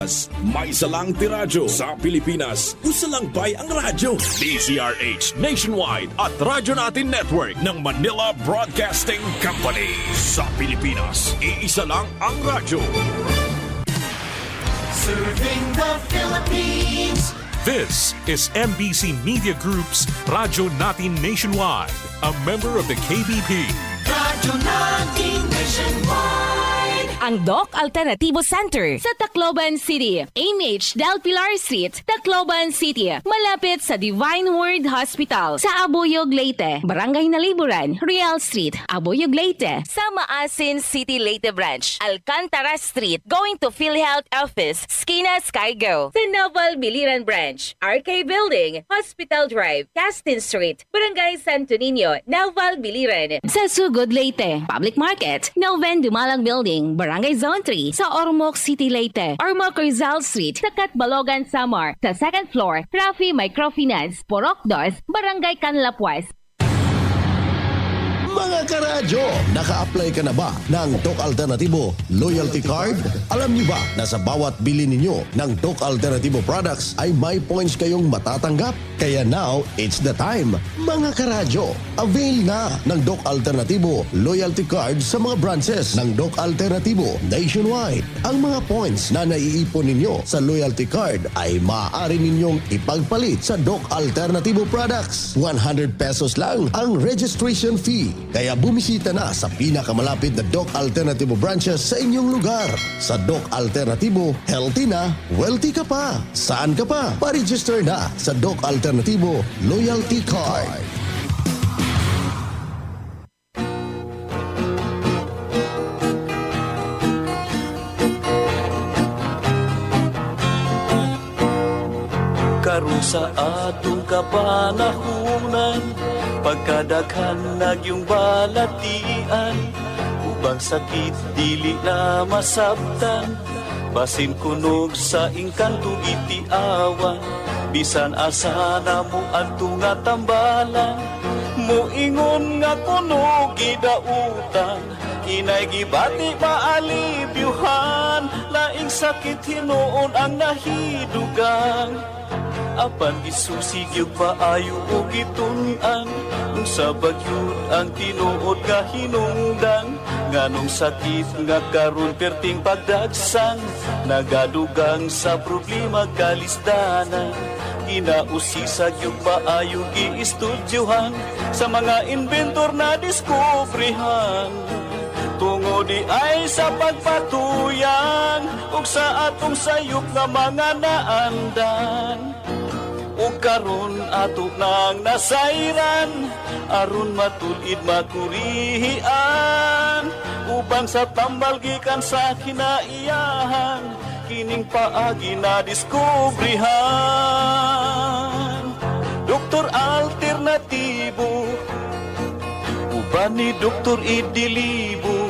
May salang tiradyo sa Pilipinas. Usalangpay ang radyo. DZRH Nationwide at Radyo Natin Network ng Manila Broadcasting Company. Sa Pilipinas, iisa lang ang radyo. Serving the Philippines. This is MBC Media Group's Radyo Natin Nationwide, a member of the KBP. Radyo Natin Nationwide. Ang Doc Alternativo Center sa Tacloban City. AMH Del Pilar Street, Tacloban City. Malapit sa Divine Word Hospital sa Abuyog, Leyte. Barangay Naliburan, Real Street, Abuyog, Leyte. Sa Maasin City, Leyte Branch. Alcantara Street, going to PhilHealth Office, Skina Skygo. Sa Naval Biliran Branch, RK Building, Hospital Drive, Castin Street, Barangay Santo Niño, Naval Biliran. Sa Sugod, Leyte, Public Market, Noven Dumalang Building, Barangay Zone 3 sa Ormoc City, Leyte. Ormoc Rizal Street sa Catbalogan, Samar. Sa second floor, Rafi Microfinance, Porok 2, Barangay Canlapuas. Mga karadyo, naka-apply ka na ba ng Doc Alternativo Loyalty Card? Alam niyo ba na sa bawat bili ninyo ng Doc Alternativo products ay may points kayong matatanggap? Kaya now, it's the time. Mga karadyo, avail na ng Doc Alternativo Loyalty Card sa mga branches ng Doc Alternativo nationwide. Ang mga points na naiipon ninyo sa Loyalty Card ay maaari ninyong ipagpalit sa Doc Alternativo products. 100 pesos lang ang registration fee. Kaya bumisita na sa pinakamalapit na Doc Alternativo branches sa inyong lugar. Sa Doc Alternativo, healthy na, wealthy ka pa. Saan ka pa? Pa-register na sa Doc Alternativo Loyalty Card. Karon sa atong kapanahunan, pagkadaghan nagyong balatian, ubang sakit dili na masabtan, basin kunog sa engkanto itiawan, bisan asa na mo adto nga tambalan, moingon nga kunog gidautan, inay gibati maalibyuhan, laing sakit hinuon ang nahidugang. Apan isusigyog paayo o gitun-an, kung sa bagyod ang tinuod nga hinungdan, nganong sakit nga karon perting pagdagsang, nagadugang sa problema kalisdanan. Inausisag yung paayo giistudyohan, sa mga inventor na diskubrihan. Tungo di ay sa pagpatuyan, ug sa atong sayop nga mga naandan. Ug karon ato nang nasayran, aron matulid makurihian, ubang sa tambal gikan sa kinaiyahan, kining paagi na diskubrihan. Doktor Alternatibo, uban ni Doktor Idilibo,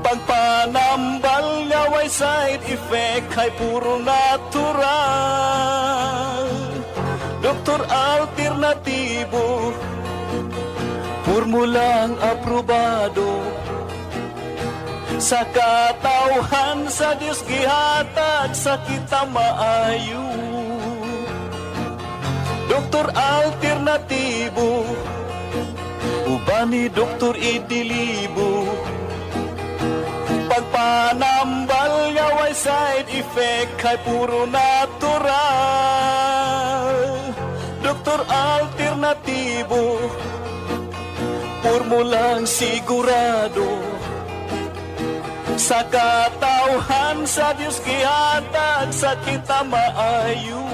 pagpanambal nga way side effect ay puro natural. Doktor Alternatibo, formulang aprobado, sa katawhan sa Diyos gihatag sa kita maayo. Doktor Alternatibo, uban ni Doktor Idilibo, pagpanambal nga way side effect ay puro natural. Doktor Alternatibo, formulang sigurado, sa katawhan sa Diyos gihatag sa kita maayo.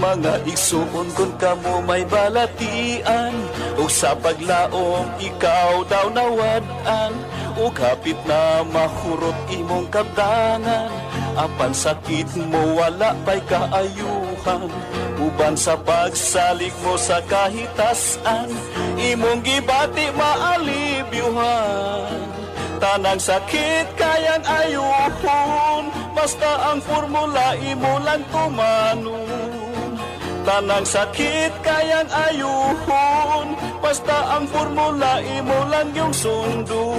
Mga igsuon kung kamo may balatian, o sa paglaom ikaw daw nawadan, o kapit na mahurot imong kabdangan, apan sakit mo wala pa'y kaayuhan, uban sa pagsalig mo sa kahitasan, imong gibati maalibyuhan. Tanang sakit kayang ayuhon, basta ang formula imo lang tumanon. Tanang sakit kayang ayuhon, basta ang formula imo lang yung sundon.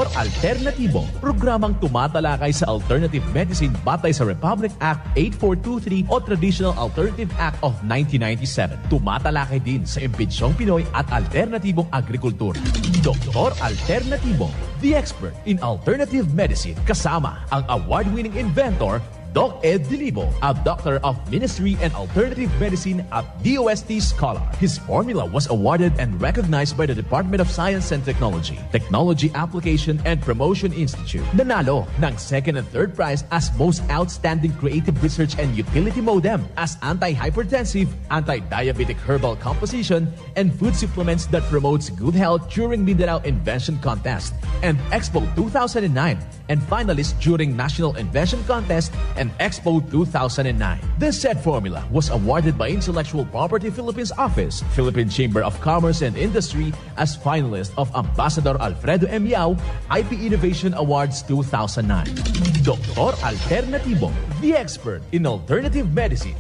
Doktor Alternatibo, programang tumatalakay sa alternative medicine batay sa Republic Act 8423 o Traditional Alternative Act of 1997. Tumatalakay din sa impinsyong Pinoy at alternatibong agrikultura. Doktor Alternatibo, the expert in alternative medicine, kasama ang award-winning inventor Doc Ed Dilibo, a doctor of ministry and alternative medicine at DOST Scholar. His formula was awarded and recognized by the Department of Science and Technology, Technology Application and Promotion Institute. Nanalo ng second and third prize as Most Outstanding Creative Research and Utility Modem as anti-hypertensive, anti-diabetic herbal composition, and food supplements that promotes good health during Mindanao Invention Contest and Expo 2009, and finalist during National Invention Contest and Expo 2009. This said formula was awarded by Intellectual Property Philippines Office, Philippine Chamber of Commerce and Industry as finalist of Ambassador Alfredo M. Yao IP Innovation Awards 2009. Doktor Alternatibo, the expert in alternative medicine.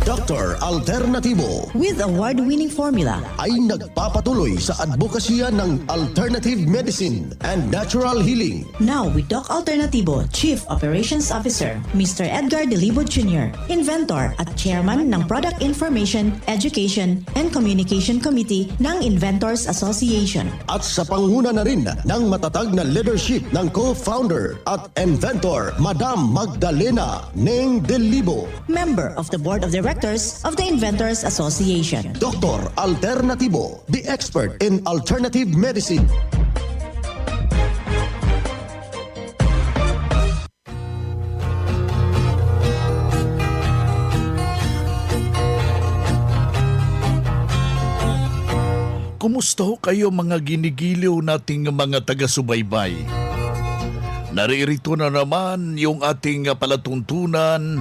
Dr. Alternatibo With award-winning formula, ay nagpapatuloy sa advokasya ng alternative medicine and natural healing. now with Doc Alternatibo, Chief Operations Officer, Mr. Edgar Dilibo Jr., Inventor at Chairman ng Product Information, Education, and Communication Committee ng Inventors Association. At sa panguna na rin ng matatag na leadership ng co-founder at inventor, Madam Magdalena Neng Dilibo. Member of the Board of Directors of the Inventors Association. Dr. Alternatibo, the expert in alternative medicine. Kumusta ho kayo mga ginigiliw nating mga taga-subaybay? Naririto na naman yung ating palatuntunan,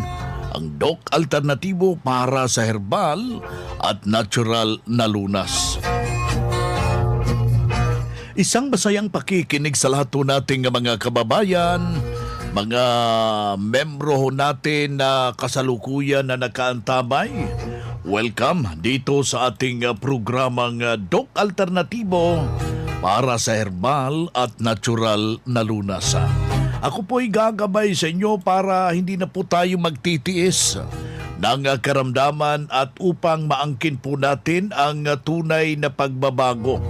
ang Doc Alternatibo para sa herbal at natural na lunas. Isang masayang pakikinig sa lahat ho nating mga kababayan, mga membro ho natin na kasalukuyan na nakaantabay. Welcome dito sa ating programang Doc Alternatibo para sa herbal at natural na lunas. Ako po'y gagabay sa inyo para hindi na po tayo magtitiis ng karamdaman at upang maangkin po natin ang tunay na pagbabago.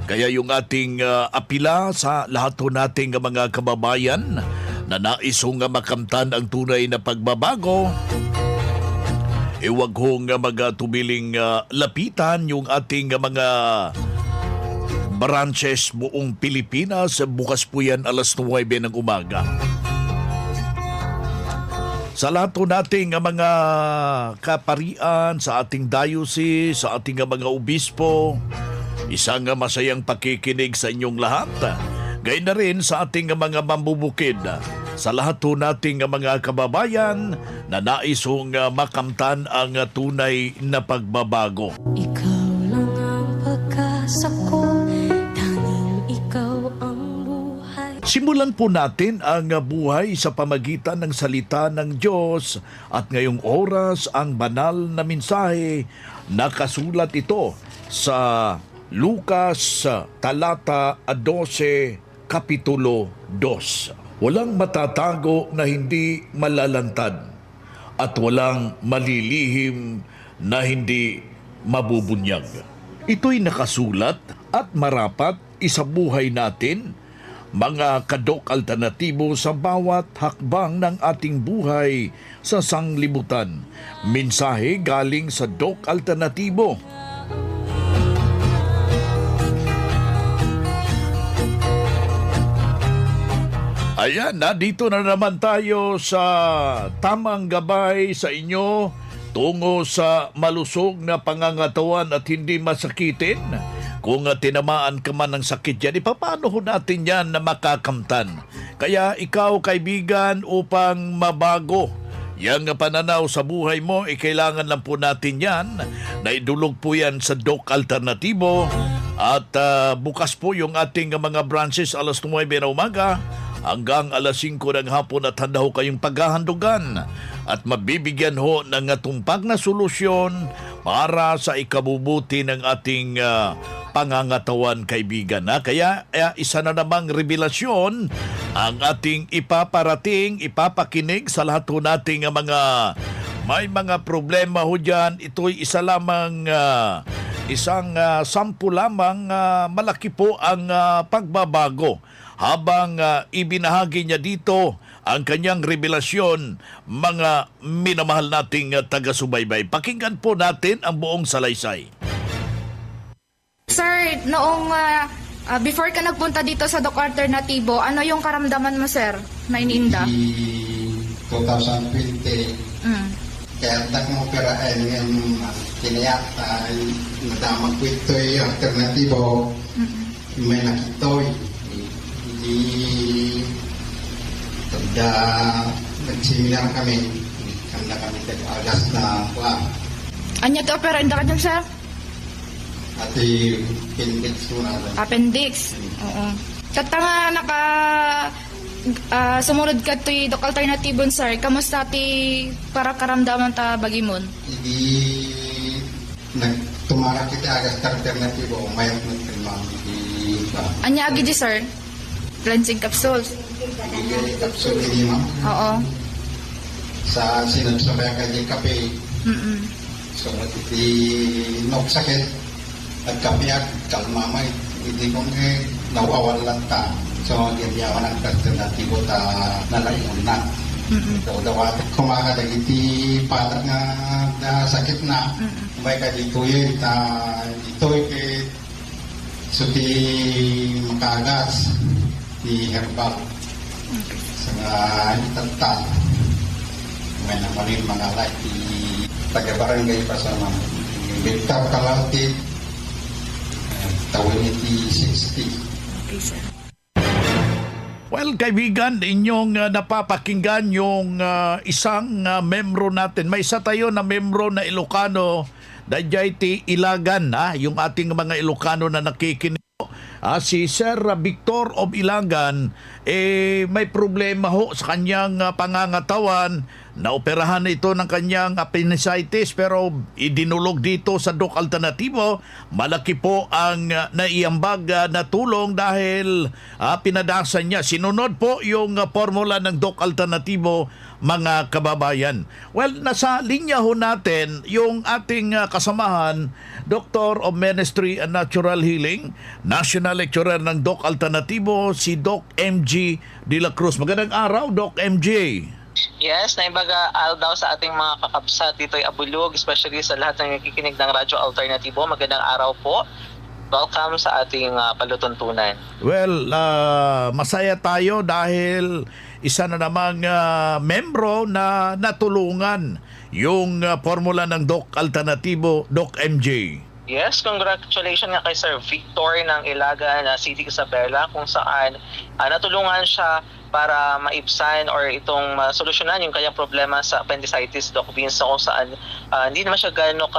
Kaya yung ating apila sa lahat po nating mga kababayan na naisong makamtan ang tunay na pagbabago, huwag hong magtubiling lapitan yung ating mga branches buong Pilipinas. Bukas po yan alas 9 ng umaga. Sa lahat po nating mga kaparian, sa ating diocese, sa ating mga obispo, isang masayang pakikinig sa inyong lahat. Gayun na rin sa ating mga mambubukid, sa lahat po nating mga kababayan na naisong makamtan ang tunay na pagbabago. Ikaw lang ang pag-asa ko, tanging ikaw ang buhay. Simulan po natin ang buhay sa pamagitan ng salita ng Diyos at ngayong oras ang banal na mensahe. Nakasulat ito sa Lucas talata 12, kapitulo 2. Walang matatago na hindi malalantad at walang malilihim na hindi mabubunyag. Ito'y nakasulat at marapat isabuhay natin, mga kadok alternatibo sa bawat hakbang ng ating buhay sa sanglibutan. Mensahe galing sa Doc Alternatibo. Ayan, dito na naman tayo sa tamang gabay sa inyo tungo sa malusog na pangangatawan at hindi masakitin. Kung tinamaan ka man ng sakit yan, paano ho natin yan na makakamtan? Kaya ikaw, kaibigan, upang mabago yang pananaw sa buhay mo, kailangan lang po natin yan. Naidulog po yan sa Doc Alternatibo. At bukas po yung ating mga branches alas 9 na umaga hanggang alas 5 ng hapon at handa ho kayong paghahandugan at mabibigyan ho ng tumpag na solusyon para sa ikabubuti ng ating pangangatawan, kaibigan. Kaya isa na namang revelasyon ang ating ipapakinig sa lahat ho nating mga may mga problema ho dyan. Ito'y isa lamang isang sampu lamang, malaki po ang pagbabago habang ibinahagi niya dito ang kanyang revelasyon, mga minamahal nating taga-subaybay. Pakinggan po natin ang buong salaysay. Sir, noong before ka nagpunta dito sa Doc Alternativo, ano yung karamdaman mo, sir, na iniinda? 2020, kaya tak mo operain yung tiniyak ay nadamag ko ito'y alternatibo, may nakito'y hindi tanda nagsimilar kami tag-agas na Anya to operain da ka dyan, sir? at appendix mo na Appendix. Oo. Katanga sumunod ka to'y Doc Alternativo, sir. Kamusta ti para karamdaman ta bagimon? hindi nagtumara kita agas alternatibo mayroon na kalmang hindi ba Anya agi di, sir? Cleansing capsules. hindi kapsul hindi ma'am Oo. sa sinabsabay ka di kape. So, iti nok sakit at kape at kalmamay. Hindi kong nawawalan ta. So, diyawan ang alternatibo ta nalayon na. So, dawat kumakadag iti patat nga na sakit na. May ka dito yun ta ito so di makagas di herbal. Sa nga itatan. May naman mga laki taga-barangay pa sa mga Victor Calautit tawin iti 60. Okay, sir. Well, kaibigan, inyong napapakinggan yung isang membro natin. May isa tayo na membro na Ilocano, Dayjay ti Ilagan, yung ating mga Ilocano na nakikinig. Si Sir Victor of Ilagan, may problema ho sa kanyang pangangatawan. Naoperahan na ito ng kanyang appendicitis pero idinulog dito sa Doc Alternativo. Malaki po ang naiambag na tulong dahil pinadasan niya. Sinunod po yung formula ng Doc Alternativo, mga kababayan. Well, nasa linya ho natin yung ating kasamahan, Doctor of Ministry and Natural Healing, National Lecturer ng Doc Alternativo, si Doc MG De La Cruz. Magandang araw, Doc MG. Yes, naimbaga daw sa ating mga kakabsat dito ay Abulog, especially sa lahat ng nakikinig ng Radyo Alternatibo. Magandang araw po. Welcome sa ating palutuntunan. Well, masaya tayo dahil isa na namang membro na natulungan yung formula ng Doc Alternativo, Doc MJ. Yes, congratulations nga kay Sir Victor ng Ilagan, City Isabela, kung saan natulungan siya para maibsan or itong solusyonan yung kanyang problema sa appendicitis, Doc Vince, kung saan hindi naman siya gano'n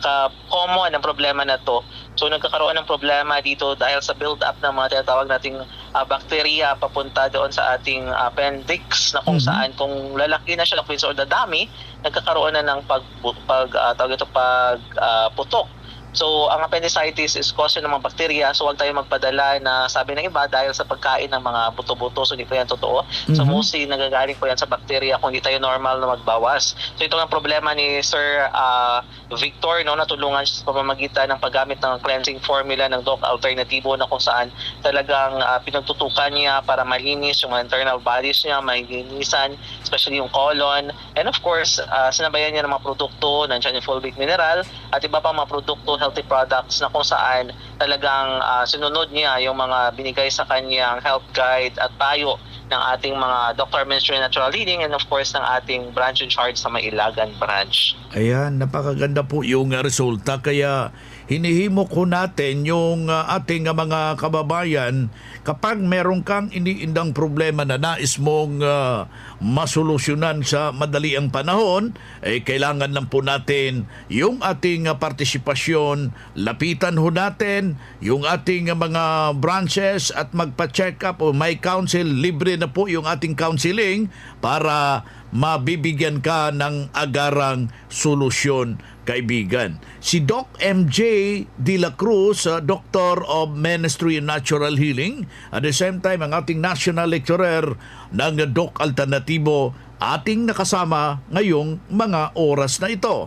ka-common ang problema na to. So nagkakaroon ng problema dito dahil sa build-up ng mga tinatawag nating bakterya papunta doon sa ating appendix, na kung saan kung lalaki na siya, Doc Vince, or dadami, nagkakaroon na ng pagputok. So, ang appendicitis is cause ng mga bakterya. So, huwag tayo magpadala na sabi ng iba dahil sa pagkain ng mga buto-buto. So, hindi po yan totoo. So, mostly nagagaling po yan sa bakterya kung hindi tayo normal na magbawas. So, ito ang problema ni Sir Victor, no? Natulungan siya sa pamamagitan ng paggamit ng cleansing formula ng Doc Alternativo, na kung saan talagang pinagtutukan niya para malinis yung internal bodies niya, malinisan, especially yung colon. And of course, sinabayan niya ng mga produkto, nandiyan yung fulvic mineral, at iba pang mga produkto, healthy products, na kung saan talagang sinunod niya yung mga binigay sa kanyang health guide at payo ng ating mga Dr. Ministry of Natural Healing, and of course ng ating branch in charge sa Mailagan branch. Ayan, napakaganda po yung resulta. Kaya hinihimok ko natin yung ating mga kababayan, kapag meron kang iniindang problema na nais mong masolusyonan sa madaliang panahon, kailangan lang po natin yung ating partisipasyon. Lapitan ho natin yung ating mga branches at magpa-check up o may counsel, libre na po yung ating counseling para mabibigyan ka ng agarang solusyon, kaibigan. Si Doc MJ De La Cruz, Doctor of Ministry and Natural Healing, at the same time ang ating national lecturer ng Doc Alternatibo, ating nakasama ngayong mga oras na ito.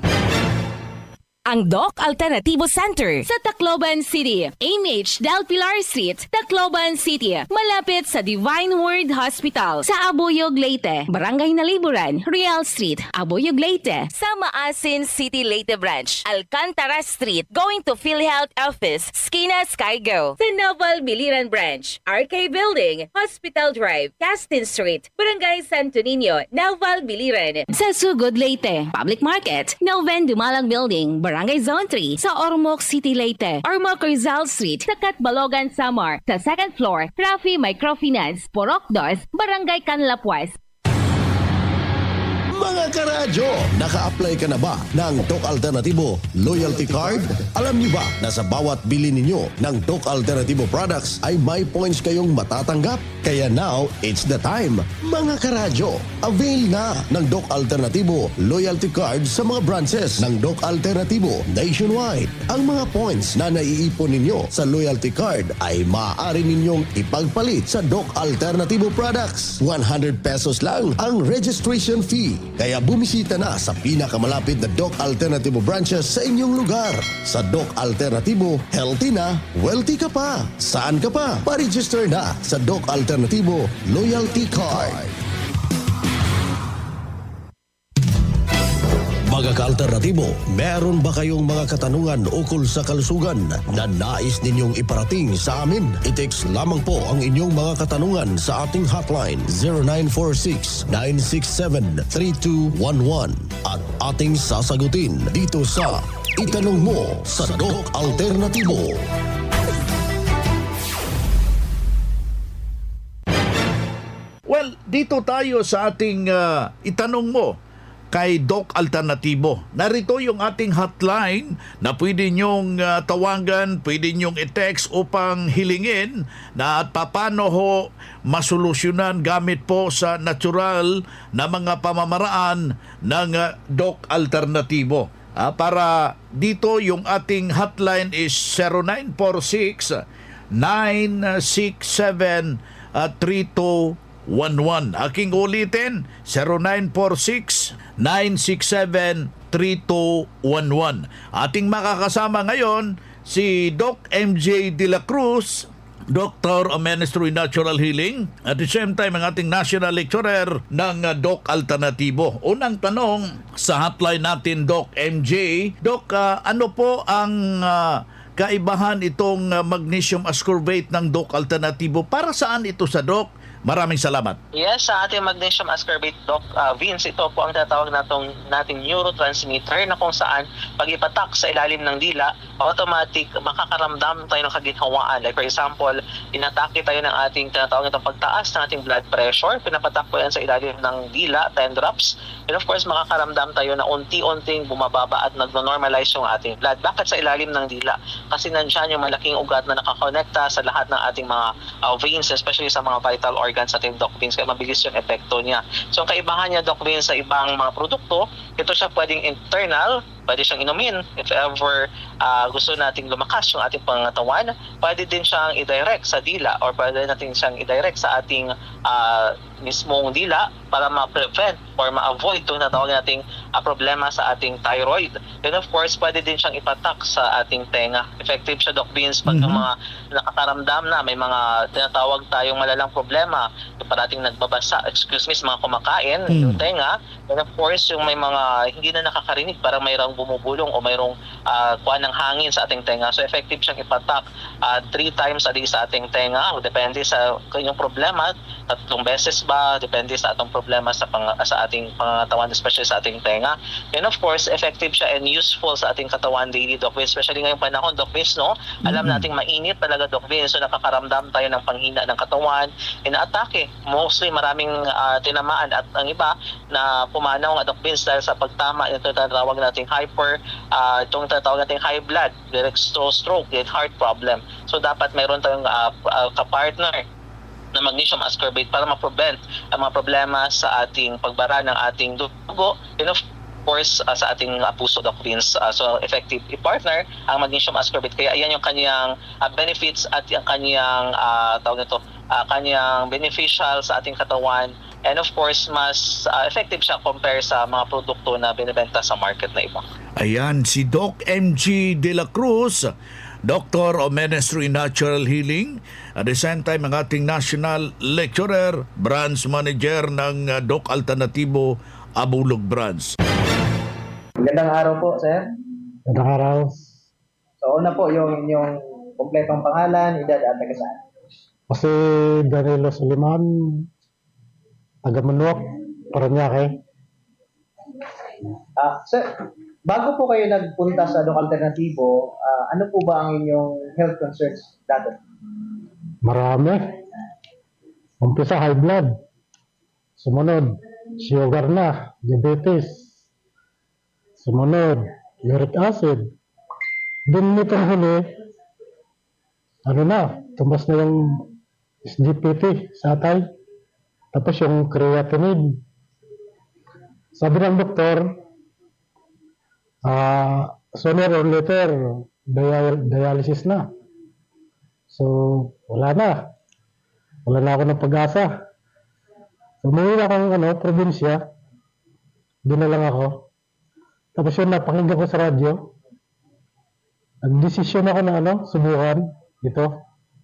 Ang Doc Alternativo Center sa Tacloban City, AMH Del Pilar Street, Tacloban City, malapit sa Divine Word Hospital sa Abuyog, Leyte, Barangay Naliburan, Real Street, Abuyog, Leyte, sa Maasin City, Leyte Branch, Alcantara Street, going to PhilHealth Office, Skina Skygo, sa Naval Biliran Branch, RK Building, Hospital Drive, Castin Street, Barangay Santo Niño, Naval Biliran, sa Sugod, Leyte, Public Market, Noven Dumalang Building, Barangay Zone 3 sa Ormoc City, Leyte. Ormoc Rizal Street sa Catbalogan, Samar. Sa second floor, Rafi Microfinance, Porok 2, Barangay Canlapuas. Mga karadyo, naka-apply ka na ba ng Doc Alternatibo Loyalty Card? Alam niyo ba na sa bawat bili ninyo ng Doc Alternatibo products ay may points kayong matatanggap? Kaya now, it's the time. Mga karadyo, avail na ng Doc Alternatibo Loyalty Card sa mga branches ng Doc Alternatibo nationwide. Ang mga points na naiipon ninyo sa Loyalty Card ay maaari ninyong ipagpalit sa Doc Alternatibo products. 100 pesos lang ang registration fee. Kaya bumisita na sa pinakamalapit na Doc Alternatibo branches sa inyong lugar. Sa Doc Alternatibo, healthy na, wealthy ka pa. Saan ka pa? Pa-register na sa Doc Alternatibo Loyalty Card. Mga ka-alternatibo, meron ba kayong mga katanungan ukol sa kalusugan na nais ninyong iparating sa amin? I-text lamang po ang inyong mga katanungan sa ating hotline 0946-967-3211 at ating sasagutin dito sa Itanong Mo sa Doc Alternatibo. Well, dito tayo sa ating Itanong Mo kay Doc Alternatibo. Narito yung ating hotline na pwede nyong tawagan, pwede nyong i-text upang hilingin na at paano ho masolusyonan gamit po sa natural na mga pamamaraan ng Doc Alternatibo. Para dito yung ating hotline is 0946-967-3211. Aking ulitin, 0946-967-3211. Ating makakasama ngayon si Doc MJ De La Cruz, Doctor of Ministry Natural Healing, at the same time ang ating national lecturer ng Doc Alternatibo. Unang tanong sa hotline natin, Doc MJ. Doc, ano po ang kaibahan itong magnesium ascorbate ng Doc Alternatibo? Para saan ito sa Doc? Maraming salamat. Yes, sa ating magnesium ascorbate, Doc Vince, ito po ang tinatawag nating neurotransmitter na kung saan pag ipatak sa ilalim ng dila, automatic makakaramdam tayo ng kaginhawaan. Like for example, inatake tayo ng ating tinatawag itong pagtaas ng ating blood pressure, pinapatak po yan sa ilalim ng dila, 10 drops. And of course, makakaramdam tayo na unti-unting bumababa at nag-normalize yung ating blood. Bakit sa ilalim ng dila? Kasi nandyan yung malaking ugat na nakakonekta sa lahat ng ating mga veins, especially sa mga vital organs sa ating Doc Vince, kaya mabilis yung epekto niya. So ang kaibahan niya, Doc Vince, sa ibang mga produkto, ito siya pwedeng internal, pwede siyang inumin if ever gusto nating lumakas yung ating pangatawan. Pwede din siyang i-direct sa dila or pwede natin siyang i-direct sa ating mismong dila para ma-prevent or ma-avoid itong natawag nating problema sa ating thyroid. Then of course, pwede din siyang ipatak sa ating tenga. Effective siya, Doc Vince, pag mga nakakaramdam na may mga tinatawag tayong malalang problema, yung parating nagbabasa, sa mga kumakain, yung tenga. And of course, yung may mga hindi na nakakarinig, parang mayroong bumubulong o mayroong kuha ng hangin sa ating tenga. So effective siyang ipatak 3 times a day sa ating tenga. Depende sa kanyang problema, 3 beses ba, depende sa atong problema sa ating pangatawan, especially sa ating tenga. And of course, effective siya and useful sa ating katawan daily, Doc Vince. Especially ngayong panahon, Doc Vince, no? Alam nating mainit talaga, Doc Vince. So nakakaramdam tayo ng panghina ng katawan, inaatake. Mostly maraming tinamaan at ang iba na pumanaw nga, Doc Vince, dahil sa pagtama ito tinatawag nating itong tinatawag nating high blood, direct stroke, and heart problem. So dapat mayroon tayong kapartner na magnesium ascorbate para ma-prevent ang mga problema sa ating pagbara ng ating dugo, and of course sa ating puso, Doc Vince. So effective i-partner ang magnesium ascorbate. Kaya ayan yung kanyang benefits at yung kanyang kanyang beneficial sa ating katawan, and of course mas effective siya compare sa mga produkto na binibenta sa market na iba. Ayan, si Doc MG De La Cruz, Doctor of Ministry Natural Healing, at the same time ang ating National Lecturer, Branch Manager ng Doc Alternativo Abulog Branch. Magandang araw po, sir. Magandang araw. So, una po yung inyong kompletong pangalan, edad at taga-saan. Kasi Danilo Suliman, taga Manuak, Paranaque. Sir, bago po kayo nagpunta sa Doc Alternativo, ano po ba ang inyong health concerns dati? Marami. Umpisa high blood. Sumunod, sugar na, diabetes. Sumunod, uric acid. Din nitong huli, tumas na yung SGPT sa atay. Tapos yung creatinine. Sabi ng doktor, sooner or later, dialysis na. So, wala na. Wala na ako ng pag-asa. Umuwi na akong probinsya. Doon na lang ako. Tapos yun, napakinggan ko sa radyo. Nag-desisyon ako na subukan. Ito,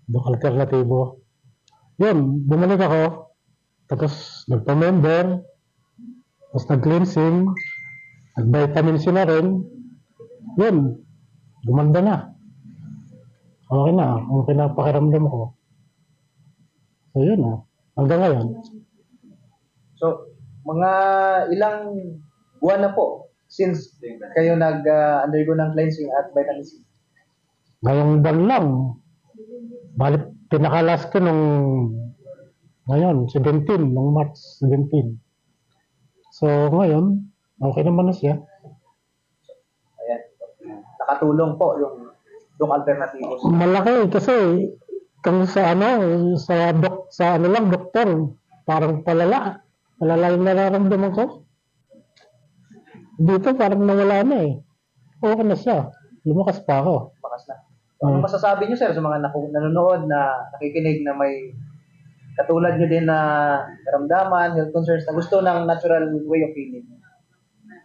Doc Alternativo. Yun, bumalik ako. Tapos nagpa-member. Tapos nag-cleansing. Nag-vitamin C na rin. Yun, gumanda na. Okay na, ang pinapakiramdam ko. So yun hanggang ngayon. So, mga ilang buwan na po since kayo nag-undergo ng cleansing at vitamin C? Ngayong buwan lang. Balik, pinakalas ko nung ngayon, 17, nung March 17. So ngayon, okay naman na siya. Ayan. Nakatulong po yung Doc Alternativo. Malaki kasi kung sa doktor, parang palala yung nararamdaman ko. Dito parang nawala na okay na siya, lumakas pa ako. Lumakas na. So, ano masasabi niyo, sir, sa mga nanonood na nakikinig na may katulad niyo din na karamdaman, health concerns na gusto ng natural way of healing?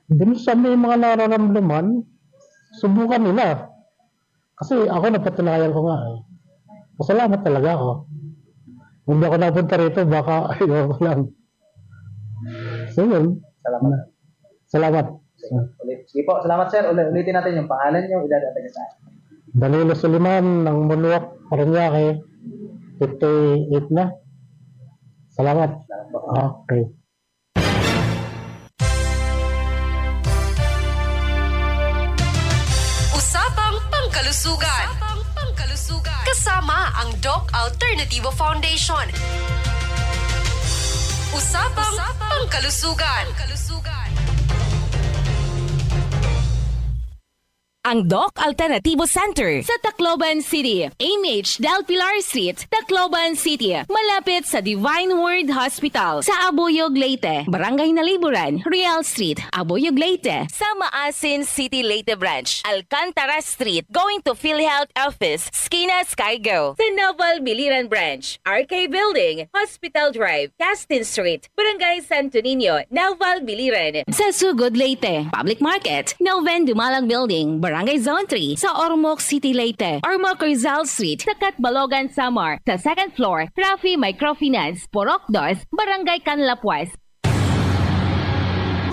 Dun sa may mga nararamdaman, subukan nila. Kasi ako napatunayan ko nga Masalamat talaga ako. Hindi ako napunta rito, baka ayaw ko lang. So yun. Salamat. Sige po, salamat sir. Ulitin natin yung pangalan niyo, edad at taga-saan. Danilo Suliman ng Manuak, Paranaque, 58 na. Salamat. Okay. Usapang Pangkalusugan. Kasama ang Doc Alternativo Foundation. Usapang Pangkalusugan. Ang Doc Alternativo Center sa Tacloban City, AMH Del Pilar Street, Tacloban City, malapit sa Divine Word Hospital sa Abuyog, Leyte, Barangay Naliburan, Real Street, Abuyog, Leyte, sa Maasin City, Leyte Branch, Alcantara Street, going to PhilHealth Office, Skina Skygo, sa Naval Biliran Branch, RK Building, Hospital Drive, Castin Street, Barangay Santo Niño, Naval Biliran, sa Sugod, Leyte, Public Market, Noven Dumalang Building, Barangay Zone 3 sa Ormoc City, Leyte. Ormoc Rizal Street sa Catbalogan, Samar. Sa second floor, Rafi Microfinance, Porok 2, Barangay Canlapuas.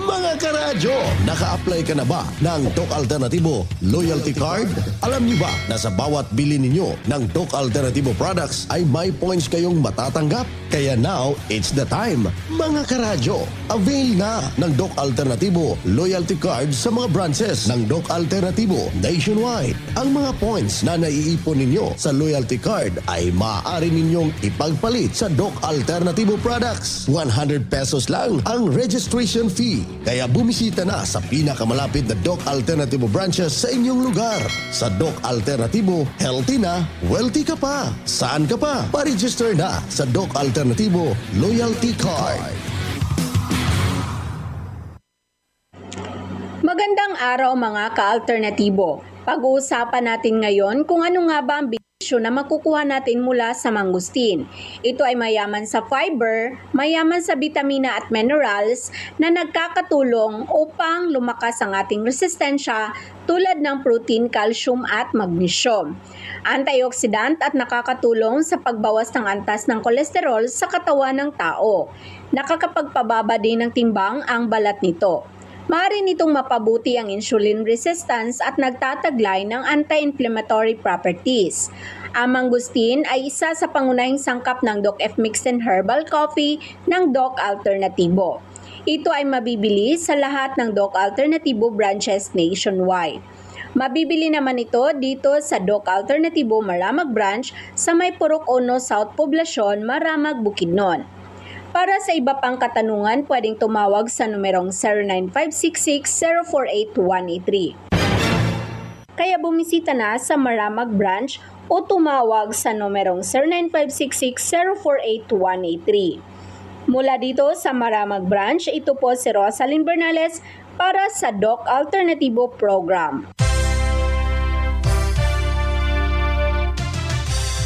Mga karadyo, naka-apply ka na ba ng Doc Alternativo Loyalty Card? Alam niyo ba na sa bawat bili ninyo ng Doc Alternativo products ay may points kayong matatanggap? Kaya now, it's the time. Mga karadyo, avail na ng Doc Alternativo Loyalty Card sa mga branches ng Doc Alternativo nationwide. Ang mga points na naiipon ninyo sa Loyalty Card ay maaari ninyong ipagpalit sa Doc Alternativo products. 100 pesos lang ang registration fee. Kaya bumisita na sa pinakamalapit na Doc Alternativo branches sa inyong lugar. Sa Doc Alternativo, healthy na, wealthy ka pa. Saan ka pa? Pa-register na sa Doc Alternativo Loyalty Card. Magandang araw mga ka-alternatibo. Pag-uusapan natin ngayon kung ano nga ba ang benepisyo na makukuha natin mula sa mangustin. Ito ay mayaman sa fiber, mayaman sa vitamina at minerals na nagkakatulong upang lumakas ang ating resistensya tulad ng protein, calcium at magnesium. Antioxidant at nakakatulong sa pagbawas ng antas ng kolesterol sa katawan ng tao. Nakakapagpababa din ng timbang ang balat nito. Maaari nitong mapabuti ang insulin resistance at nagtataglay ng anti-inflammatory properties. Ang mangustin ay isa sa pangunahing sangkap ng Doc F Mixed and Herbal Coffee ng Doc Alternativo. Ito ay mabibili sa lahat ng Doc Alternativo branches nationwide. Mabibili naman ito dito sa Doc Alternativo Maramag Branch sa may Purok 1 South Poblacion, Maramag, Bukidnon. Para sa iba pang katanungan, pwedeng tumawag sa numerong 0956-048-183. Kaya bumisita na sa Maramag Branch o tumawag sa numerong 0956-048-183. Mula dito sa Maramag Branch, ito po si Rosalyn Bernales para sa Doc Alternativo Program.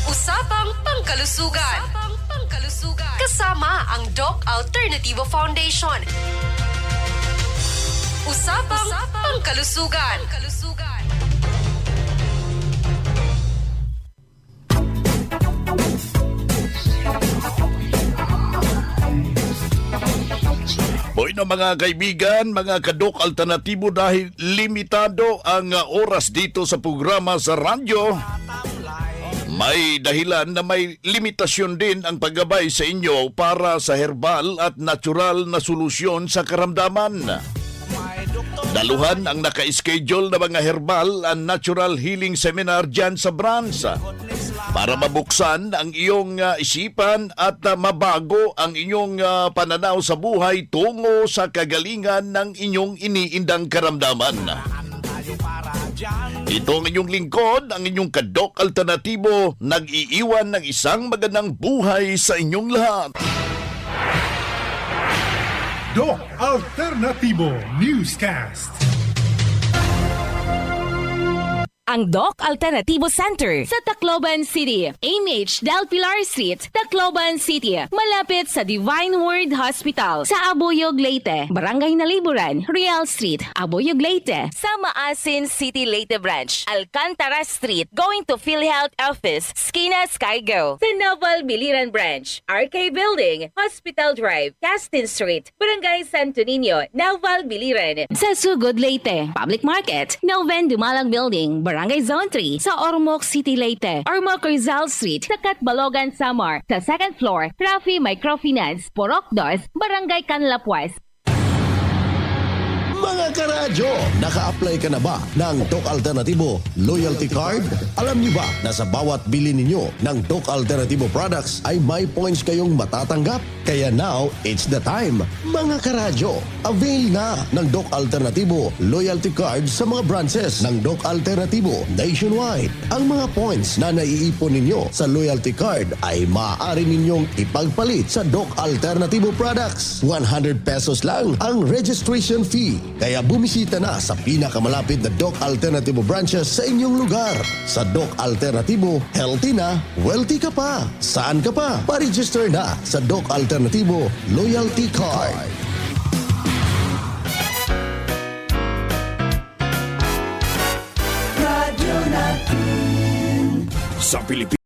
Usapang Pangkalusugan. Kasama ang Doc Alternativo Foundation. Usapang Pangkalusugan. Boy na mga kaibigan, mga ka-Doc Alternatibo, dahil limitado ang oras dito sa programa sa radyo, may dahilan na may limitasyon din ang paggabay sa inyo para sa herbal at natural na solusyon sa karamdaman. Daluhan ang naka-schedule na mga herbal and natural healing seminar dyan sa branch para mabuksan ang iyong isipan at mabago ang inyong pananaw sa buhay tungo sa kagalingan ng inyong iniindang karamdaman. Ito ang inyong lingkod, ang inyong ka-Doc Alternatibo, nag-iiwan ng isang magandang buhay sa inyong lahat. Doc Alternativo Newscast. Ang Doc Alternativo Center sa Tacloban City, AMH Del Pilar Street, Tacloban City, malapit sa Divine Word Hospital, sa Abuyog, Leyte, Barangay Naliburan, Real Street, Abuyog, Leyte, sa Maasin City, Leyte Branch, Alcantara Street, going to PhilHealth Office, Skina Skygo, sa Naval Biliran Branch, RK Building, Hospital Drive, Castin Street, Barangay Santo Niño, Naval Biliran, sa Sugod, Leyte, Public Market, Noven Dumalang Building, Barangay Zone 3, sa Ormoc City, Leyte, Ormoc Rizal Street, sa Catbalogan, Samar, sa second floor, Rafi Microfinance, Porok 2, Barangay Canlapuas. Mga karadyo, naka-apply ka na ba ng Doc Alternativo Loyalty Card? Alam niyo ba na sa bawat bili ninyo ng Doc Alternativo products ay may points kayong matatanggap? Kaya now, it's the time. Mga karadyo, avail na ng Doc Alternativo Loyalty Card sa mga branches ng Doc Alternativo nationwide. Ang mga points na naiipon ninyo sa Loyalty Card ay maaari ninyong ipagpalit sa Doc Alternativo products. 100 pesos lang ang registration fee. Kaya bumisita na sa pinakamalapit na Doc Alternativo branches sa inyong lugar. Sa Doc Alternativo, healthy na, wealthy ka pa. Saan ka pa? Pa-register na sa Doc Alternativo Loyalty Card. Radyo natin Sa Pilipinas.